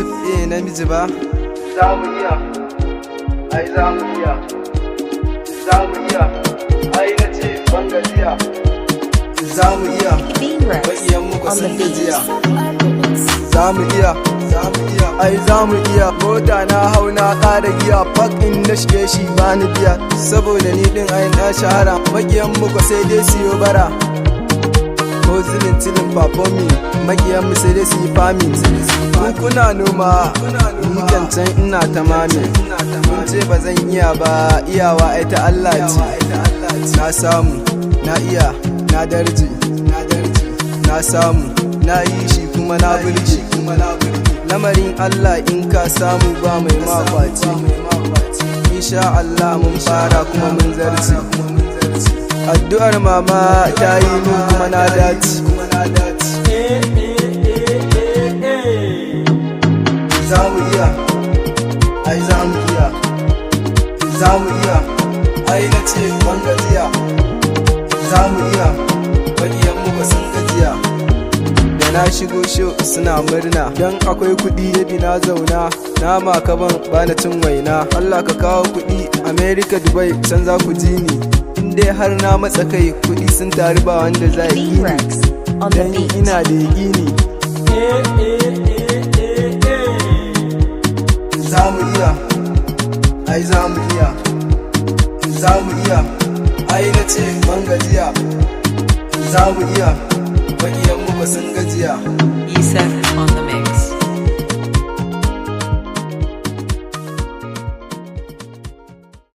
Yusuf namiji ba. Za mu iya, ai za mu iya, za mu iya, ai na ce ban gajiya. Za mu iya, baƙiyan muku sun gajiya. Za mu iya, ai za mu iya. Mota na hau na ƙara giya, fak in na shige shi ba ni biya. Saboda ni ɗin ai na shahara, baƙiyan muku sai dai siyo bara. Ko zilin tilin babomi, maƙiyan mu sai dai su yi fami. Kuna noma, ni can ina ta mami. Kun ce ba zan iya ba, iyawa ai ta Allah ce. Na samu, na iya, na darje, na samu, na yi shi kuma na burge. Lamarin Allah in ka samu ba mai mafaci. Insha Allah mun fara kuma mun zarce. Addu'ar mama ta yi min kuma na dace. Za mu iya, ai za mu iya, za mu iya, ai na ce ban gajiya. Za mu iya, baƙiyan mu ba sun gajiya. Da na shigo show suna murna, dan akwai kuɗi yadda na zauna. Nama kaban bana cin waina, Allah ka kawo kuɗi America Dubai can za ku ji ni. In dai har na matsa kai kuɗi sun taru ba wanda za yi ni, dan ina da yaƙini. Za mu iya, ai za mu iya, za mu iya, ai na ce ban gajiya. Za mu iya, baƙiyan mu ba sun gajiya. Isa on the